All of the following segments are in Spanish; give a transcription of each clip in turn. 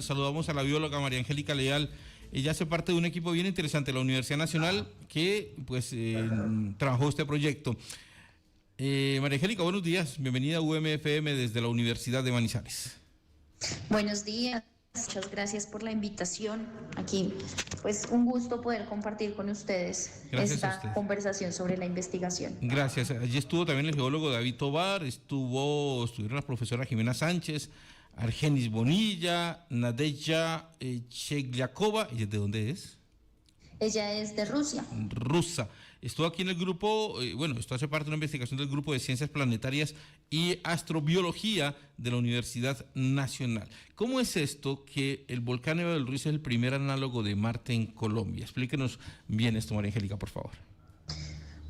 Saludamos a la bióloga María Angélica Leal. Ella hace parte de un equipo bien interesante de la Universidad Nacional que trabajó este proyecto. María Angélica, buenos días. Bienvenida a UMFM desde la Universidad de Manizales. Buenos días. Muchas gracias por la invitación. Aquí, pues un gusto poder compartir con ustedes esta conversación sobre la investigación. Gracias. Allí estuvo también el geólogo David Tovar, estuvieron la profesora Jimena Sánchez, Argenis Bonilla, Nadeja Chegliakova. ¿Y de dónde es? Ella es de Rusia. Rusa. Estuvo aquí en el grupo, esto hace parte de una investigación del grupo de Ciencias Planetarias y Astrobiología de la Universidad Nacional. ¿Cómo es esto que el volcán Nevado del Ruiz es el primer análogo de Marte en Colombia? Explíquenos bien esto, María Angélica, por favor.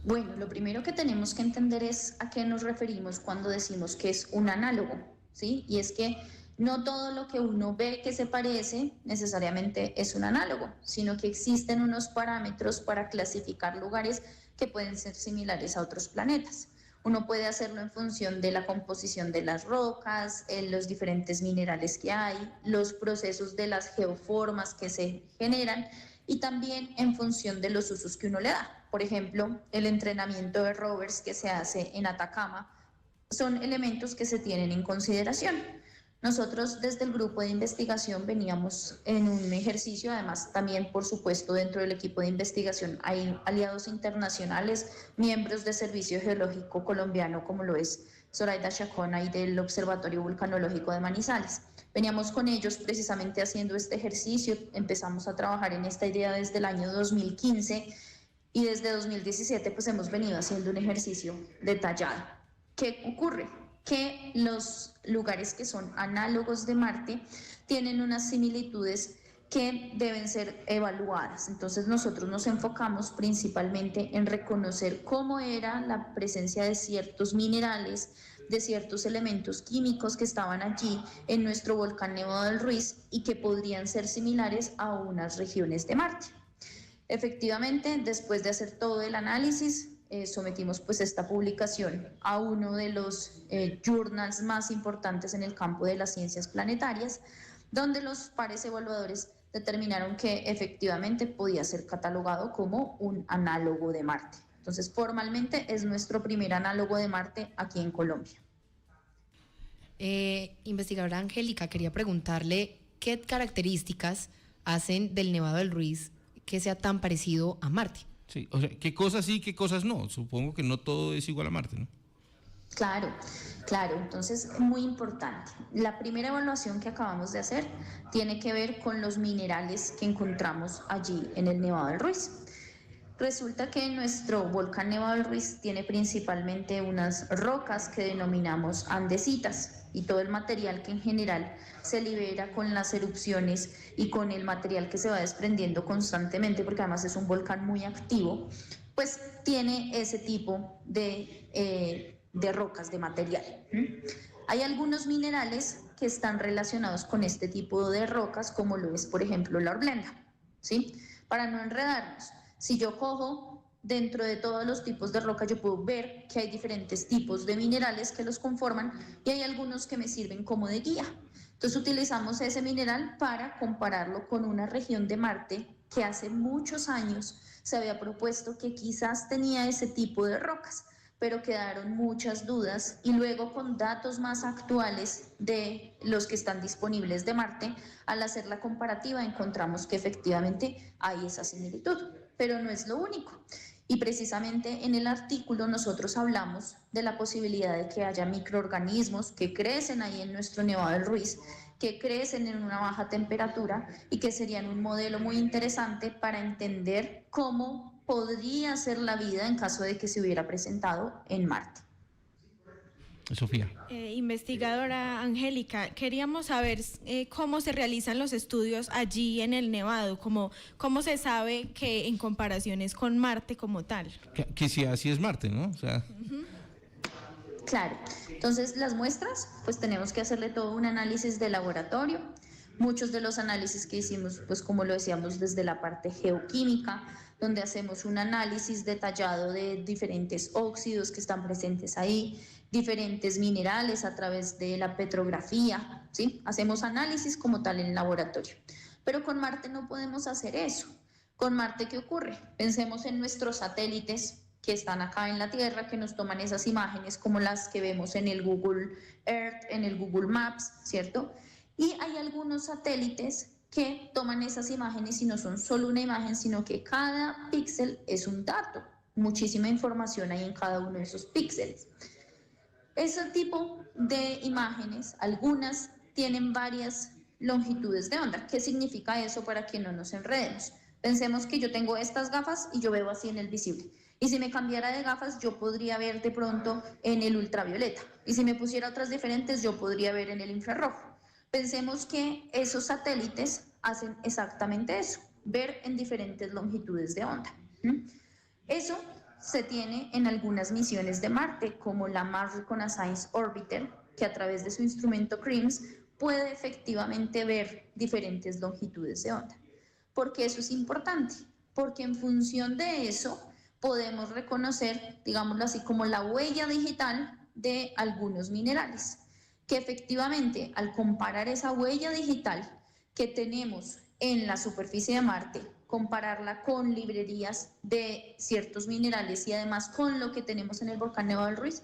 Bueno, lo primero que tenemos que entender es a qué nos referimos cuando decimos que es un análogo, ¿sí? Y es que no todo lo que uno ve que se parece necesariamente es un análogo, sino que existen unos parámetros para clasificar lugares que pueden ser similares a otros planetas. Uno puede hacerlo en función de la composición de las rocas, los diferentes minerales que hay, los procesos de las geoformas que se generan y también en función de los usos que uno le da. Por ejemplo, el entrenamiento de rovers que se hace en Atacama son elementos que se tienen en consideración. Nosotros desde el grupo de investigación veníamos en un ejercicio, además también por supuesto dentro del equipo de investigación hay aliados internacionales, miembros del Servicio Geológico Colombiano como lo es Zoraida Chacona y del Observatorio Vulcanológico de Manizales. Veníamos con ellos precisamente haciendo este ejercicio, empezamos a trabajar en esta idea desde el año 2015 y desde 2017 pues hemos venido haciendo un ejercicio detallado. ¿Qué ocurre? Que los lugares que son análogos de Marte tienen unas similitudes que deben ser evaluadas. Entonces nosotros nos enfocamos principalmente en reconocer cómo era la presencia de ciertos minerales, de ciertos elementos químicos que estaban allí en nuestro volcán Nevado del Ruiz y que podrían ser similares a unas regiones de Marte. Efectivamente, después de hacer todo el análisis, sometimos pues esta publicación a uno de los journals más importantes en el campo de las ciencias planetarias, donde los pares evaluadores determinaron que efectivamente podía ser catalogado como un análogo de Marte. Entonces, formalmente es nuestro primer análogo de Marte aquí en Colombia. Investigadora Angélica, quería preguntarle qué características hacen del Nevado del Ruiz que sea tan parecido a Marte. Sí, o sea, ¿qué cosas sí, qué cosas no? Supongo que no todo es igual a Marte, ¿no? Claro. Entonces, muy importante. La primera evaluación que acabamos de hacer tiene que ver con los minerales que encontramos allí en el Nevado del Ruiz. Resulta que nuestro volcán Nevado del Ruiz tiene principalmente unas rocas que denominamos andesitas y todo el material que en general se libera con las erupciones y con el material que se va desprendiendo constantemente, porque además es un volcán muy activo, pues tiene ese tipo de rocas, de material. Hay algunos minerales que están relacionados con este tipo de rocas, como lo es, por ejemplo, la horblenda, ¿sí? Para no enredarnos, si yo cojo dentro de todos los tipos de roca, yo puedo ver que hay diferentes tipos de minerales que los conforman y hay algunos que me sirven como de guía. Entonces utilizamos ese mineral para compararlo con una región de Marte que hace muchos años se había propuesto que quizás tenía ese tipo de rocas, pero quedaron muchas dudas y luego con datos más actuales de los que están disponibles de Marte, al hacer la comparativa encontramos que efectivamente hay esa similitud, pero no es lo único. Y precisamente en el artículo nosotros hablamos de la posibilidad de que haya microorganismos que crecen ahí en nuestro Nevado del Ruiz, que crecen en una baja temperatura y que serían un modelo muy interesante para entender cómo podría ser la vida en caso de que se hubiera presentado en Marte. Sofía. Investigadora Angélica, queríamos saber cómo se realizan los estudios allí en el Nevado, cómo se sabe que en comparaciones con Marte como tal. Que si así es Marte, ¿no? O sea... Claro, entonces las muestras, pues tenemos que hacerle todo un análisis de laboratorio. Muchos de los análisis que hicimos, pues como lo decíamos, desde la parte geoquímica, donde hacemos un análisis detallado de diferentes óxidos que están presentes ahí, diferentes minerales a través de la petrografía, ¿sí? Hacemos análisis como tal en laboratorio. Pero con Marte no podemos hacer eso. Con Marte, ¿qué ocurre? Pensemos en nuestros satélites que están acá en la Tierra, que nos toman esas imágenes como las que vemos en el Google Earth, en el Google Maps, ¿cierto? Y hay algunos satélites que toman esas imágenes y no son solo una imagen, sino que cada píxel es un dato. Muchísima información hay en cada uno de esos píxeles. Ese tipo de imágenes, algunas tienen varias longitudes de onda. ¿Qué significa eso para que no nos enredemos? Pensemos que yo tengo estas gafas y yo veo así en el visible. Y si me cambiara de gafas, yo podría ver de pronto en el ultravioleta. Y si me pusiera otras diferentes, yo podría ver en el infrarrojo. Pensemos que esos satélites hacen exactamente eso, ver en diferentes longitudes de onda. Eso se tiene en algunas misiones de Marte, como la Mars Reconnaissance Orbiter, que a través de su instrumento CRIMS puede efectivamente ver diferentes longitudes de onda. ¿Por qué eso es importante? Porque en función de eso podemos reconocer, digámoslo así, como la huella digital de algunos minerales, que efectivamente al comparar esa huella digital que tenemos en la superficie de Marte, compararla con librerías de ciertos minerales y además con lo que tenemos en el volcán Nevado del Ruiz,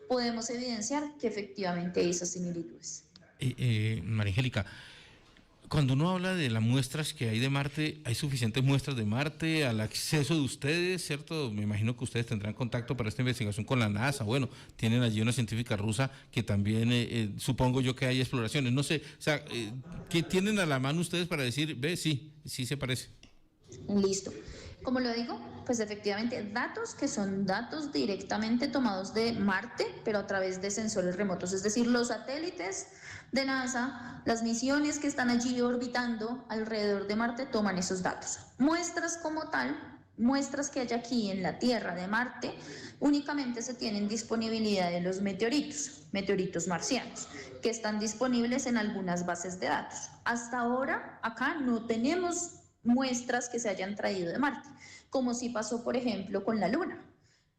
podemos evidenciar que efectivamente hay esas similitudes. María Angélica, cuando uno habla de las muestras que hay de Marte, ¿hay suficientes muestras de Marte al acceso de ustedes, cierto? Me imagino que ustedes tendrán contacto para esta investigación con la NASA. Bueno, tienen allí una científica rusa que también, supongo yo que hay exploraciones. No sé, o sea, ¿qué tienen a la mano ustedes para decir, ve, sí se parece? Listo. Como lo digo, pues efectivamente datos que son datos directamente tomados de Marte, pero a través de sensores remotos, es decir, los satélites de NASA, las misiones que están allí orbitando alrededor de Marte toman esos datos. Muestras como tal, muestras que hay aquí en la Tierra de Marte, únicamente se tienen disponibilidad de los meteoritos marcianos, que están disponibles en algunas bases de datos. Hasta ahora, acá no tenemos muestras que se hayan traído de Marte, como sí pasó, por ejemplo, con la Luna.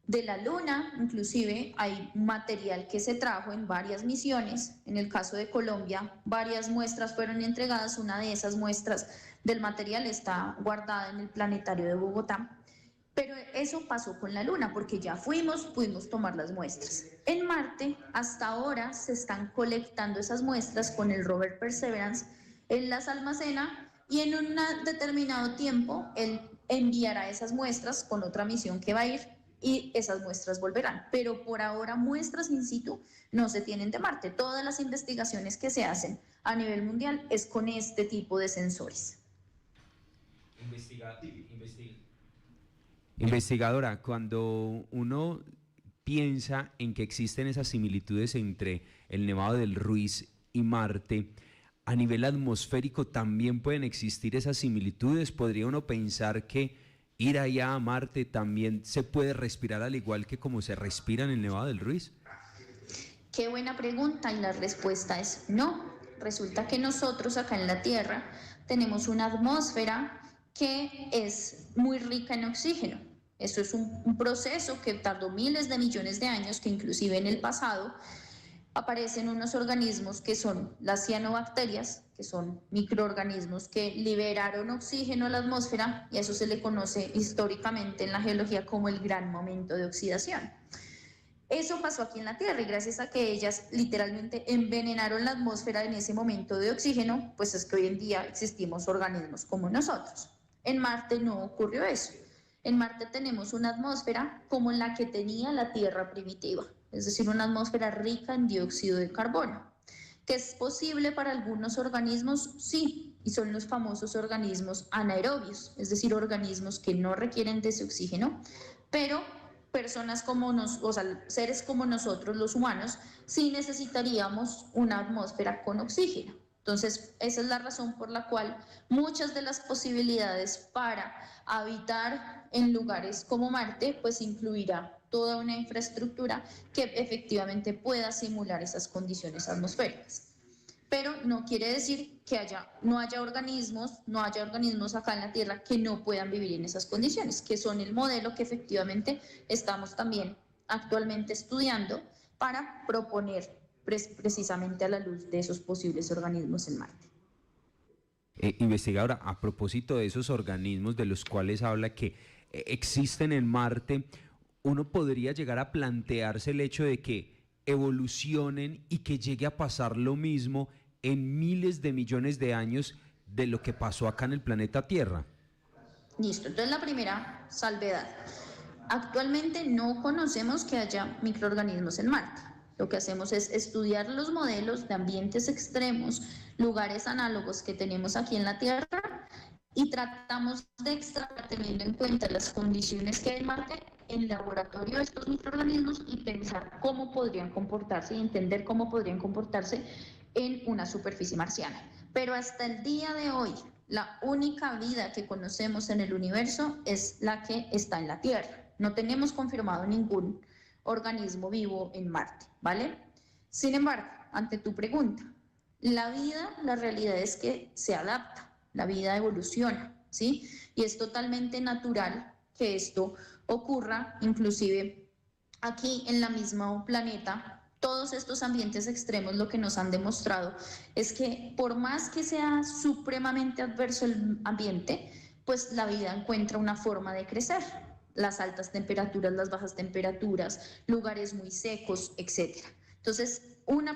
De la Luna, inclusive, hay material que se trajo en varias misiones. En el caso de Colombia, varias muestras fueron entregadas. Una de esas muestras del material está guardada en el planetario de Bogotá. Pero eso pasó con la Luna, porque ya pudimos tomar las muestras. En Marte, hasta ahora, se están colectando esas muestras con el rover Perseverance. Él las almacena y en un determinado tiempo él enviará esas muestras con otra misión que va a ir y esas muestras volverán. Pero por ahora muestras in situ no se tienen de Marte. Todas las investigaciones que se hacen a nivel mundial es con este tipo de sensores. Investigadora, cuando uno piensa en que existen esas similitudes entre el Nevado del Ruiz y Marte, a nivel atmosférico también pueden existir esas similitudes. ¿Podría uno pensar que ir allá a Marte también se puede respirar al igual que como se respira en el Nevado del Ruiz? Qué buena pregunta, y la respuesta es no. Resulta que nosotros acá en la Tierra tenemos una atmósfera que es muy rica en oxígeno. Eso es un proceso que tardó miles de millones de años, que inclusive en el pasado aparecen unos organismos que son las cianobacterias, que son microorganismos que liberaron oxígeno a la atmósfera, y a eso se le conoce históricamente en la geología como el gran momento de oxidación. Eso pasó aquí en la Tierra, y gracias a que ellas literalmente envenenaron la atmósfera en ese momento de oxígeno, pues es que hoy en día existimos organismos como nosotros. En Marte no ocurrió eso. En Marte tenemos una atmósfera como la que tenía la Tierra primitiva, es decir, una atmósfera rica en dióxido de carbono. ¿Que es posible para algunos organismos? Sí, y son los famosos organismos anaerobios, es decir, organismos que no requieren de ese oxígeno, pero personas como seres como nosotros, los humanos, sí necesitaríamos una atmósfera con oxígeno. Entonces, esa es la razón por la cual muchas de las posibilidades para habitar en lugares como Marte, pues incluirá toda una infraestructura que efectivamente pueda simular esas condiciones atmosféricas. Pero no quiere decir que no haya organismos acá en la Tierra que no puedan vivir en esas condiciones, que son el modelo que efectivamente estamos también actualmente estudiando para proponer precisamente a la luz de esos posibles organismos en Marte. Investigadora, a propósito de esos organismos de los cuales habla que existen en Marte, uno podría llegar a plantearse el hecho de que evolucionen y que llegue a pasar lo mismo en miles de millones de años de lo que pasó acá en el planeta Tierra. Listo, entonces la primera salvedad. Actualmente no conocemos que haya microorganismos en Marte. Lo que hacemos es estudiar los modelos de ambientes extremos, lugares análogos que tenemos aquí en la Tierra, y tratamos de extraer, teniendo en cuenta las condiciones que hay en Marte, en el laboratorio de estos microorganismos, y pensar cómo podrían comportarse y entender cómo podrían comportarse en una superficie marciana. Pero hasta el día de hoy, la única vida que conocemos en el universo es la que está en la Tierra. No tenemos confirmado ningún organismo vivo en Marte, ¿vale? Sin embargo, ante tu pregunta, la vida, la realidad es que se adapta, la vida evoluciona, ¿sí? Y es totalmente natural que esto ocurra, inclusive aquí en la misma planeta. Todos estos ambientes extremos lo que nos han demostrado es que por más que sea supremamente adverso el ambiente, pues la vida encuentra una forma de crecer. Las altas temperaturas, las bajas temperaturas, lugares muy secos, etc. Entonces, una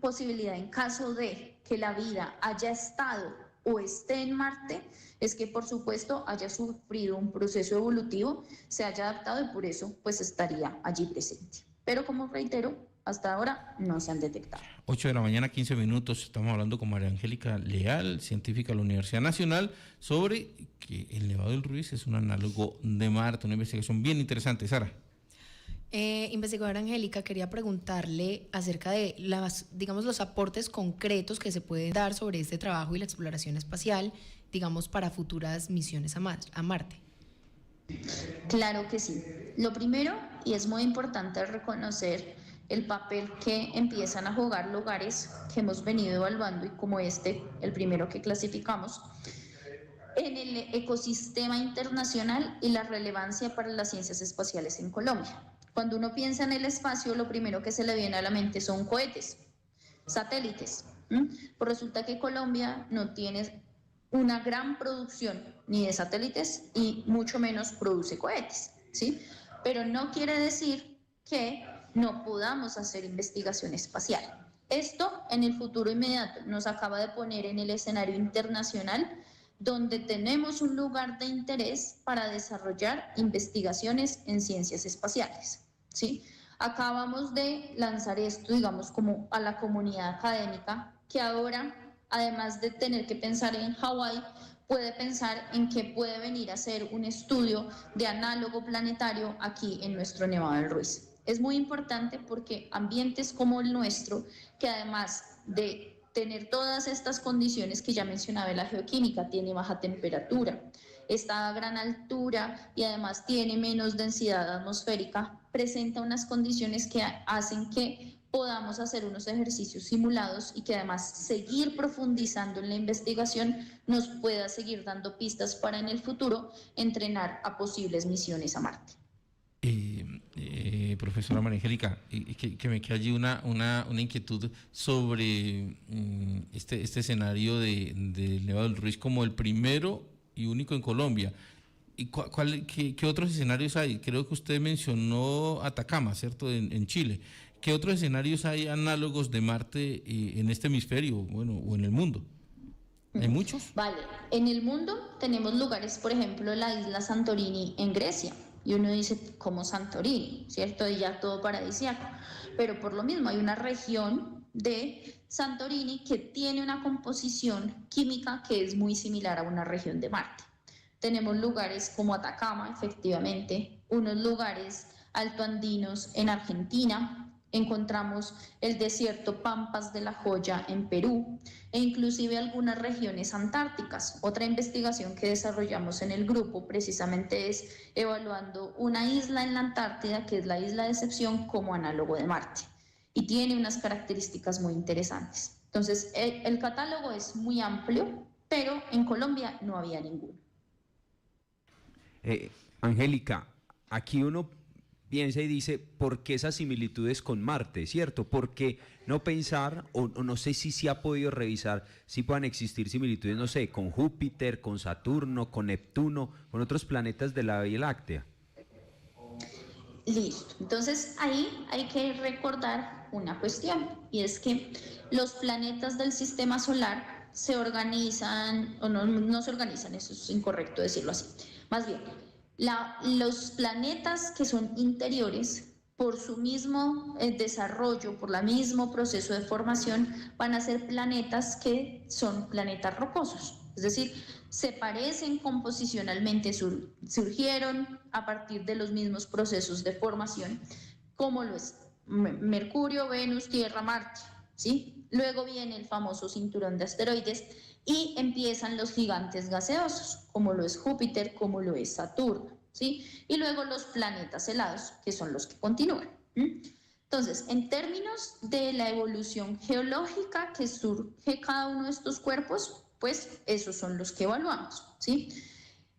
posibilidad en caso de que la vida haya estado o esté en Marte es que, por supuesto, haya sufrido un proceso evolutivo, se haya adaptado y por eso pues estaría allí presente. Pero, como reitero, hasta ahora no se han detectado. 8 de la mañana, 15 minutos. Estamos hablando con María Angélica Leal, científica de la Universidad Nacional, sobre que el Nevado del Ruiz es un análogo de Marte, una investigación bien interesante. Sara. Investigadora Angélica, quería preguntarle acerca de digamos, los aportes concretos que se pueden dar sobre este trabajo y la exploración espacial, digamos, para futuras misiones a Marte. Claro que sí. Lo primero, y es muy importante reconocer el papel que empiezan a jugar lugares que hemos venido evaluando, y como el primero que clasificamos, en el ecosistema internacional y la relevancia para las ciencias espaciales en Colombia. Cuando uno piensa en el espacio, lo primero que se le viene a la mente son cohetes, satélites. Pues resulta que Colombia no tiene una gran producción ni de satélites y mucho menos produce cohetes, ¿sí? Pero no quiere decir que no podamos hacer investigación espacial. Esto en el futuro inmediato nos acaba de poner en el escenario internacional, donde tenemos un lugar de interés para desarrollar investigaciones en ciencias espaciales, ¿sí? Acabamos de lanzar esto, digamos, como a la comunidad académica, que ahora, además de tener que pensar en Hawái, puede pensar en que puede venir a hacer un estudio de análogo planetario aquí en nuestro Nevado del Ruiz. Es muy importante porque ambientes como el nuestro, que además de tener todas estas condiciones que ya mencionaba la geoquímica, tiene baja temperatura, está a gran altura y además tiene menos densidad atmosférica, presenta unas condiciones que hacen que podamos hacer unos ejercicios simulados y que además seguir profundizando en la investigación nos pueda seguir dando pistas para en el futuro entrenar a posibles misiones a Marte. Profesora María Angélica, que me queda allí una inquietud sobre este escenario del Nevado del Ruiz como el primero y único en Colombia. ¿Y qué otros escenarios hay? Creo que usted mencionó Atacama, ¿cierto?, en Chile. ¿Qué otros escenarios hay análogos de Marte en este hemisferio, bueno, o en el mundo? ¿Hay muchos? Vale, en el mundo tenemos lugares, por ejemplo, la isla Santorini en Grecia. Y uno dice, como Santorini, ¿cierto? Y ya todo paradisíaco. Pero por lo mismo hay una región de Santorini que tiene una composición química que es muy similar a una región de Marte. Tenemos lugares como Atacama, efectivamente, unos lugares altoandinos en Argentina, encontramos el desierto Pampas de la Joya en Perú e inclusive algunas regiones antárticas. Otra investigación que desarrollamos en el grupo precisamente es evaluando una isla en la Antártida, que es la isla de Excepción, como análogo de Marte, y tiene unas características muy interesantes. Entonces, el catálogo es muy amplio, pero en Colombia no había ninguno. Angélica, aquí uno piensa y dice, ¿por qué esas similitudes con Marte, cierto? ¿Por qué no pensar, o no sé si se ha podido revisar, si puedan existir similitudes, no sé, con Júpiter, con Saturno, con Neptuno, con otros planetas de la Vía Láctea? Listo. Entonces ahí hay que recordar una cuestión, y es que los planetas del sistema solar se organizan, o no se organizan, eso es incorrecto decirlo así. Más bien, los planetas que son interiores, por su mismo desarrollo, por el mismo proceso de formación, van a ser planetas que son planetas rocosos. Es decir, se parecen composicionalmente, surgieron a partir de los mismos procesos de formación, como lo es Mercurio, Venus, Tierra, Marte, ¿sí? Luego viene el famoso cinturón de asteroides y empiezan los gigantes gaseosos, como lo es Júpiter, como lo es Saturno, ¿sí? Y luego los planetas helados, que son los que continúan. Entonces, en términos de la evolución geológica que surge cada uno de estos cuerpos, pues esos son los que evaluamos, ¿sí?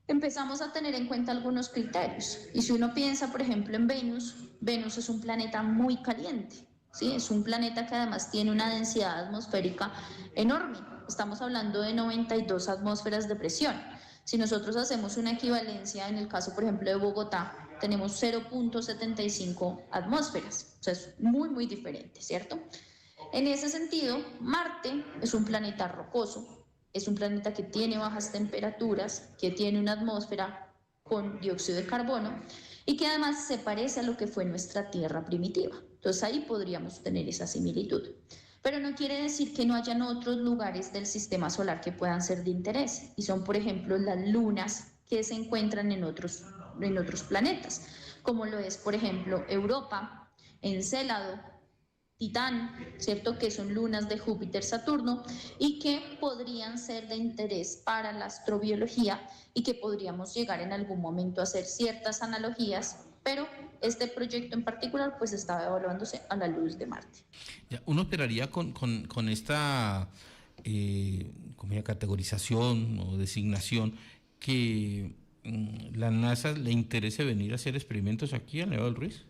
Empezamos a tener en cuenta algunos criterios. Y si uno piensa, por ejemplo, en Venus, Venus es un planeta muy caliente, ¿sí? Es un planeta que además tiene una densidad atmosférica enorme. Estamos hablando de 92 atmósferas de presión. Si nosotros hacemos una equivalencia, en el caso, por ejemplo, de Bogotá, tenemos 0.75 atmósferas. O sea, es muy, muy diferente, ¿cierto? En ese sentido, Marte es un planeta rocoso. Es un planeta que tiene bajas temperaturas, que tiene una atmósfera con dióxido de carbono y que además se parece a lo que fue nuestra Tierra primitiva. Entonces ahí podríamos tener esa similitud. Pero no quiere decir que no hayan otros lugares del sistema solar que puedan ser de interés. Y son, por ejemplo, las lunas que se encuentran en otros planetas, como lo es, por ejemplo, Europa, Encélado, Titán, ¿cierto? Que son lunas de Júpiter, Saturno, y que podrían ser de interés para la astrobiología y que podríamos llegar en algún momento a hacer ciertas analogías, pero este proyecto en particular pues estaba evaluándose a la luz de Marte. Ya, uno esperaría con esta como categorización o designación que la NASA le interese venir a hacer experimentos aquí al Nevado del Ruiz.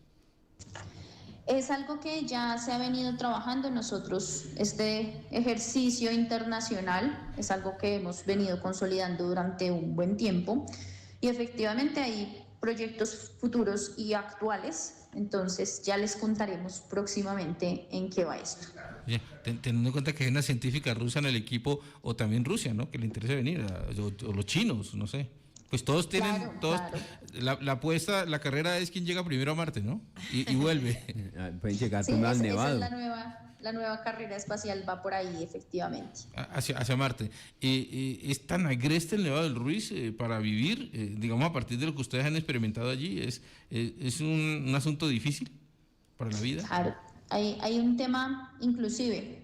Es algo que ya se ha venido trabajando nosotros. Este ejercicio internacional es algo que hemos venido consolidando durante un buen tiempo y efectivamente hay proyectos futuros y actuales, entonces ya les contaremos próximamente en qué va esto. Ya, teniendo en cuenta que hay una científica rusa en el equipo, o también Rusia, ¿no? Que le interesa venir, o los chinos, no sé. Pues todos tienen, Claro, todos, claro. La apuesta, la carrera es quién llega primero a Marte, ¿no? Y vuelve. Pueden llegar Sí, primero al esa Nevado. es la nueva carrera espacial, va por ahí efectivamente. Hacia Marte. ¿Es tan agreste el Nevado del Ruiz para vivir? Digamos, a partir de lo que ustedes han experimentado allí, ¿es un asunto difícil para la vida? Claro, hay un tema inclusive,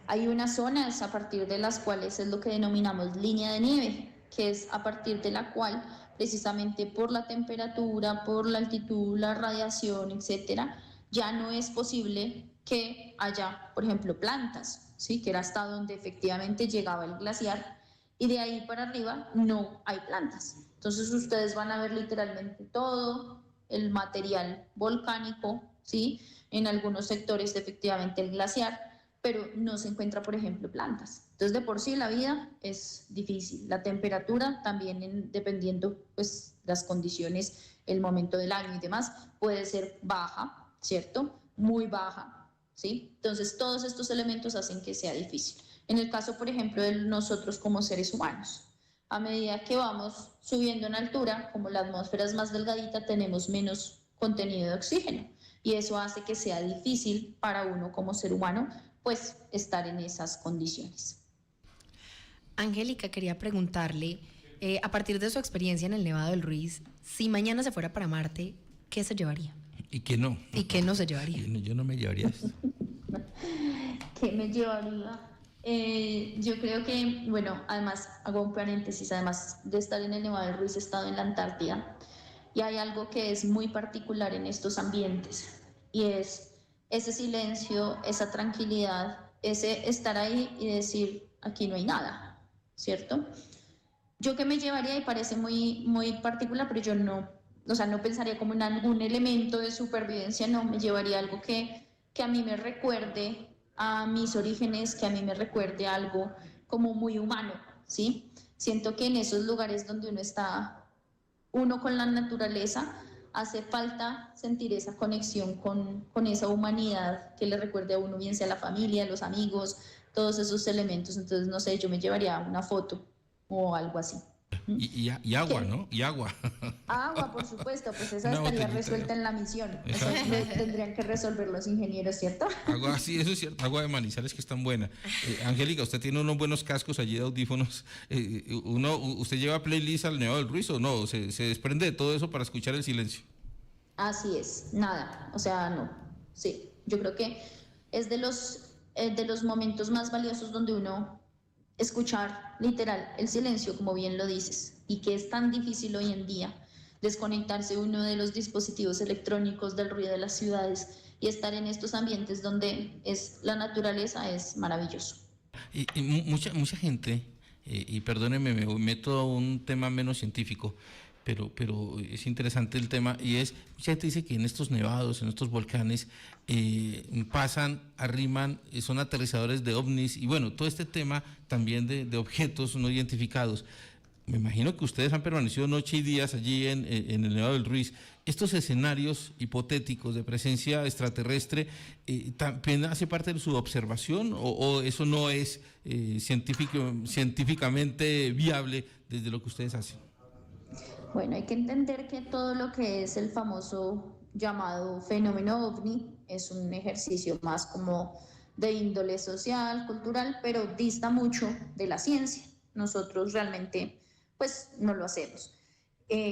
hay unas zonas a partir de las cuales es lo que denominamos línea de nieve, que es a partir de la cual, precisamente por la temperatura, por la altitud, la radiación, etcétera, ya no es posible que haya, por ejemplo, plantas, ¿sí? Que era hasta donde efectivamente llegaba el glaciar, y de ahí para arriba no hay plantas. Entonces ustedes van a ver literalmente todo el material volcánico, ¿sí? En algunos sectores efectivamente el glaciar, pero no se encuentra, por ejemplo, plantas. Entonces, de por sí la vida es difícil. La temperatura también, dependiendo pues las condiciones, el momento del año y demás, puede ser baja, ¿cierto? Muy baja, ¿sí? Entonces, todos estos elementos hacen que sea difícil. En el caso, por ejemplo, de nosotros como seres humanos, a medida que vamos subiendo en altura, como la atmósfera es más delgadita, tenemos menos contenido de oxígeno y eso hace que sea difícil para uno como ser humano pues estar en esas condiciones. Angélica, quería preguntarle, a partir de su experiencia en el Nevado del Ruiz, si mañana se fuera para Marte, ¿qué se llevaría? ¿Y qué no? ¿Y qué no se llevaría? Yo no me llevaría esto. ¿Qué me llevaría? Yo creo que, bueno, además, hago un paréntesis, además de estar en el Nevado del Ruiz, he estado en la Antártida y hay algo que es muy particular en estos ambientes y es ese silencio, esa tranquilidad, ese estar ahí y decir, aquí no hay nada, ¿cierto? Yo que me llevaría, y parece muy, muy particular, pero yo no o sea, no pensaría como en algún elemento de supervivencia, no, me llevaría a algo que a mí me recuerde a mis orígenes, que a mí me recuerde algo como muy humano, ¿sí? Siento que en esos lugares donde uno está, uno con la naturaleza, hace falta sentir esa conexión con esa humanidad que le recuerde a uno, bien sea la familia, los amigos, todos esos elementos. Entonces, no sé, yo me llevaría una foto o algo así. Y agua, ¿Qué? ¿no? Y agua. Agua, por supuesto, pues esa Una estaría botellita. resuelta en la misión. Eso Exacto. lo tendrían que resolver los ingenieros, ¿cierto? Agua, sí, eso es cierto. Agua de Manizales que es tan buena. Angélica, usted tiene unos buenos cascos allí de audífonos. ¿Usted lleva playlist al Nevado del Ruiz o no? ¿Se desprende de todo eso para escuchar el silencio? Así es, nada, o sea, no, sí, yo creo que es de los momentos más valiosos donde uno escuchar literal el silencio, como bien lo dices, y que es tan difícil hoy en día desconectarse uno de los dispositivos electrónicos, del ruido de las ciudades y estar en estos ambientes donde es la naturaleza es maravilloso. Mucha gente, y perdónenme, me meto a un tema menos científico, pero es interesante el tema, y es, mucha gente dice que en estos nevados, en estos volcanes, pasan, arriman, son aterrizadores de ovnis, y bueno, todo este tema también de objetos no identificados. Me imagino que ustedes han permanecido noche y días allí en el Nevado del Ruiz. Estos escenarios hipotéticos de presencia extraterrestre, ¿también hace parte de su observación o eso no es científicamente viable desde lo que ustedes hacen? Bueno, hay que entender que todo lo que es el famoso llamado fenómeno ovni es un ejercicio más como de índole social, cultural, pero dista mucho de la ciencia. Nosotros realmente pues no lo hacemos.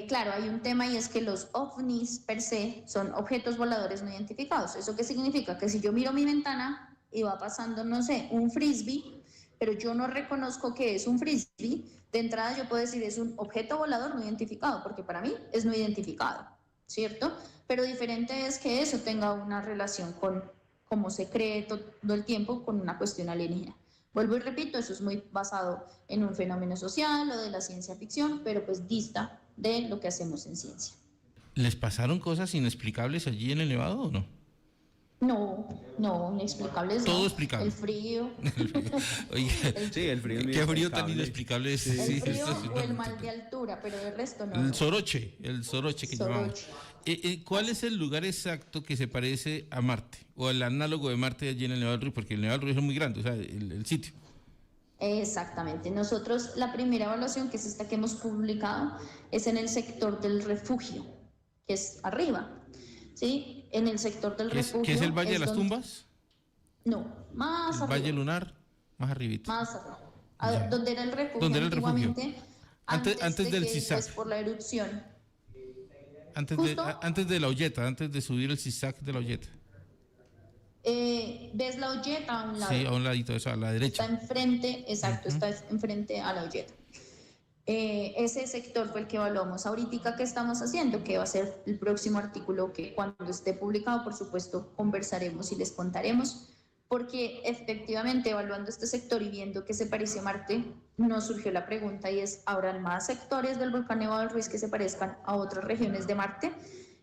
Claro, hay un tema y es que los ovnis per se son objetos voladores no identificados. ¿Eso qué significa? Que si yo miro mi ventana y va pasando, no sé, un frisbee, pero yo no reconozco que es un frisbee, de entrada yo puedo decir es un objeto volador no identificado, porque para mí es no identificado, ¿cierto? Pero diferente es que eso tenga una relación con, como se cree todo el tiempo, con una cuestión alienígena. Vuelvo y repito, eso es muy basado en un fenómeno social o de la ciencia ficción, pero pues dista de lo que hacemos en ciencia. ¿Les pasaron cosas inexplicables allí en el Nevado o no? No, inexplicables Todo no. explicable. El frío. Oye, Sí, el frío es muy qué frío tan inexplicable. inexplicable es. El Sí, frío esto es o el mal de altura, pero de resto no. el soroche que llamamos. Soroche. ¿Cuál es el lugar exacto que se parece a Marte? O el análogo de Marte allí en el Nevado del Ruiz, porque el Nevado del Ruiz es muy grande, o sea, el sitio. Exactamente. Nosotros, la primera evaluación, que es esta que hemos publicado, es en el sector del refugio, que es arriba. ¿Sí? En el sector del refugio. ¿Qué es el Valle de las donde... Tumbas? No, más El arriba. Valle Lunar, más arribita. Más arriba. ¿Dónde era el refugio? ¿Dónde era el refugio? Antiguamente, Antes del de que, CISAC. pues, por la erupción. Antes de la Olleta, antes de subir el CISAC de la Olleta. ¿Ves la Olleta a un lado? Sí, a un ladito, eso, a la derecha. Está enfrente, exacto, está enfrente a la Olleta. Ese sector fue el que evaluamos ahorita que estamos haciendo, que va a ser el próximo artículo que cuando esté publicado, por supuesto, conversaremos y les contaremos, porque efectivamente evaluando este sector y viendo que se parece a Marte, nos surgió la pregunta y es, ¿habrán más sectores del volcán Nevado del Ruiz que se parezcan a otras regiones de Marte?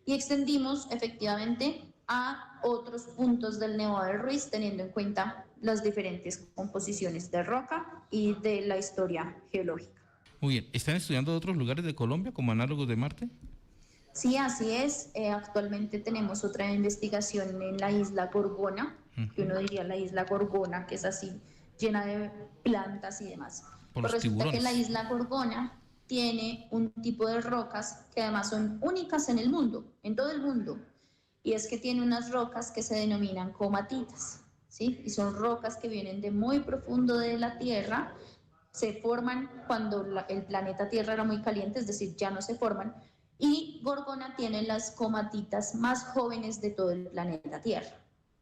Y extendimos efectivamente a otros puntos del Nevado del Ruiz, teniendo en cuenta las diferentes composiciones de roca y de la historia geológica. Muy bien. ¿Están estudiando otros lugares de Colombia como análogos de Marte? Sí, así es. Actualmente tenemos otra investigación en la isla Gorgona, que uno diría la isla Gorgona, que es así, llena de plantas y demás. Por Pues los resulta tiburones. que la isla Gorgona tiene un tipo de rocas que además son únicas en el mundo, en todo el mundo. Y es que tiene unas rocas que se denominan comatitas, ¿sí? Y son rocas que vienen de muy profundo de la Tierra, se forman cuando el planeta Tierra era muy caliente, es decir, ya no se forman, y Gorgona tiene las comatitas más jóvenes de todo el planeta Tierra,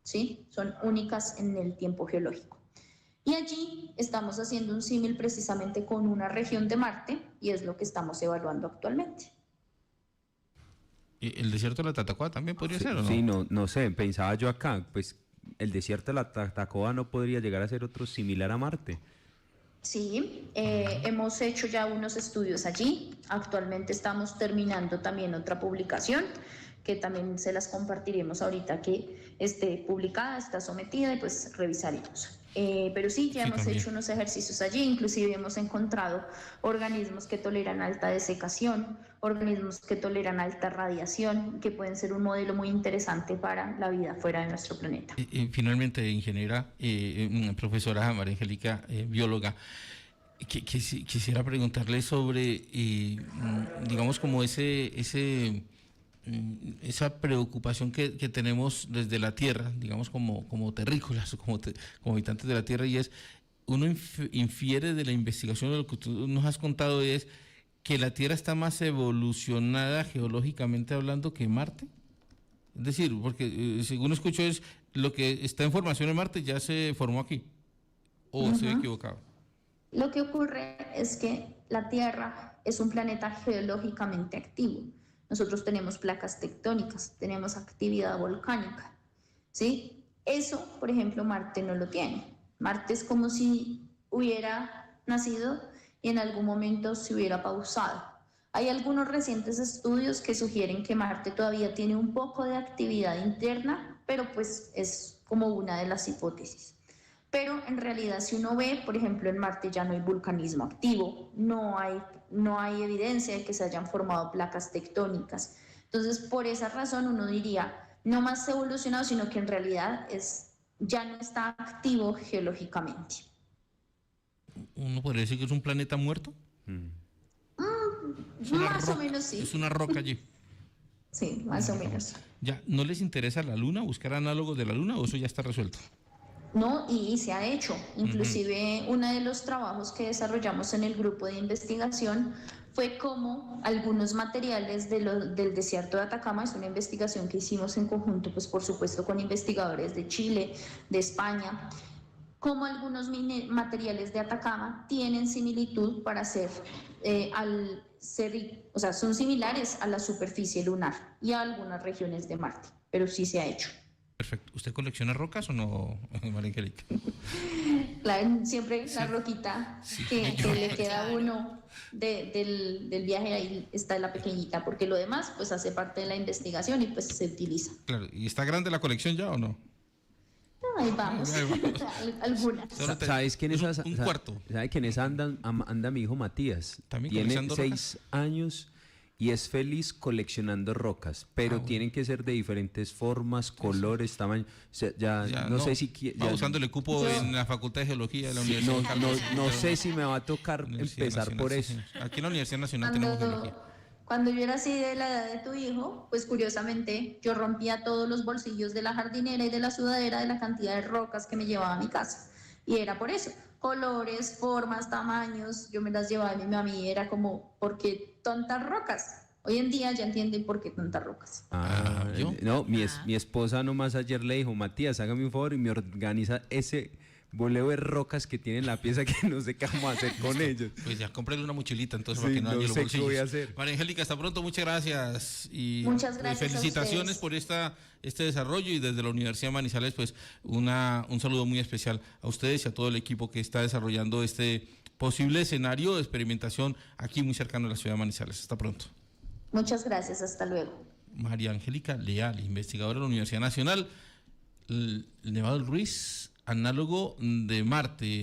¿sí? Son únicas en el tiempo geológico. Y allí estamos haciendo un símil precisamente con una región de Marte, y es lo que estamos evaluando actualmente. ¿El desierto de la Tatacoa también podría ser o no? Sí, no sé, pensaba yo acá, pues el desierto de la Tatacoa no podría llegar a ser otro similar a Marte. Sí, hemos hecho ya unos estudios allí. Actualmente estamos terminando también otra publicación que también se las compartiremos ahorita que esté publicada, está sometida y pues revisaremos. Pero sí, ya Sí, hemos también. hecho unos ejercicios allí, inclusive hemos encontrado organismos que toleran alta desecación, organismos que toleran alta radiación, que pueden ser un modelo muy interesante para la vida fuera de nuestro planeta. Finalmente, ingeniera, profesora María Angélica, bióloga, quisiera preguntarle sobre, digamos, como esa preocupación que tenemos desde la Tierra, digamos, como terrícolas, como habitantes de la Tierra, y es, uno infiere de la investigación, de lo que tú nos has contado, es que la Tierra está más evolucionada geológicamente hablando que Marte. Es decir, porque según escucho es lo que está en formación en Marte ya se formó aquí. ¿O estoy equivocado? Lo que ocurre es que la Tierra es un planeta geológicamente activo. Nosotros tenemos placas tectónicas, tenemos actividad volcánica, ¿sí? Eso, por ejemplo, Marte no lo tiene. Marte es como si hubiera nacido y en algún momento se hubiera pausado. Hay algunos recientes estudios que sugieren que Marte todavía tiene un poco de actividad interna, pero pues es como una de las hipótesis. Pero en realidad, si uno ve, por ejemplo, en Marte ya no hay vulcanismo activo, no hay evidencia de que se hayan formado placas tectónicas. Entonces, por esa razón uno diría, no más evolucionado, sino que en realidad ya no está activo geológicamente. ¿Uno podría decir que es un planeta muerto? Es una Más o roca, menos sí. es una roca allí. Sí, más o menos. Ya, ¿no les interesa la Luna, buscar análogos de la Luna, o eso ya está resuelto? No, y se ha hecho. Inclusive uno de los trabajos que desarrollamos en el grupo de investigación fue cómo algunos materiales del desierto de Atacama, es una investigación que hicimos en conjunto, pues por supuesto con investigadores de Chile, de España, cómo algunos materiales de Atacama tienen similitud para o sea, son similares a la superficie lunar y a algunas regiones de Marte, pero sí se ha hecho. Perfecto. ¿Usted colecciona rocas o no, María Angélica? Claro, siempre la roquita que le queda a uno del viaje, ahí está la pequeñita, porque lo demás pues hace parte de la investigación y pues se utiliza. Claro. ¿Y está grande la colección ya o no? Ahí vamos, Ahí vamos. algunas. Solo ¿Sabes quién es esa? un cuarto. ¿Sabe quién es? Anda mi hijo Matías. ¿También Tiene coleccionando 6 años y es feliz coleccionando rocas, pero bueno. tienen que ser de diferentes formas, colores, tamaños. O sea, ya no sé si va usando el cupo en la Facultad de Geología de la Universidad no sé si me va a tocar Universidad empezar Nacional, por sí, eso. señor. Aquí en la Universidad Nacional tenemos geología. Cuando yo era así de la edad de tu hijo, pues curiosamente yo rompía todos los bolsillos de la jardinera y de la sudadera de la cantidad de rocas que me llevaba a mi casa. Y era por eso, colores, formas, tamaños, yo me las llevaba y mi mami era como, ¿por qué tantas rocas? Hoy en día ya entienden por qué tantas rocas. ¿yo? No, mi esposa nomás ayer le dijo, Matías, hágame un favor y me organiza ese boleo de rocas que tiene en la pieza que no sé qué vamos a hacer con ellos. Pues ya, cómprale una mochilita entonces Sí, para que no no dañe los sé qué bolsillos. voy a hacer. María Angélica, hasta pronto, muchas gracias. Y Muchas gracias felicitaciones a por este desarrollo, y desde la Universidad de Manizales, pues un saludo muy especial a ustedes y a todo el equipo que está desarrollando este posible escenario de experimentación aquí muy cercano a la ciudad de Manizales. Hasta pronto. Muchas gracias, hasta luego. María Angélica Leal, investigadora de la Universidad Nacional, el Nevado del Ruiz, análogo de Marte.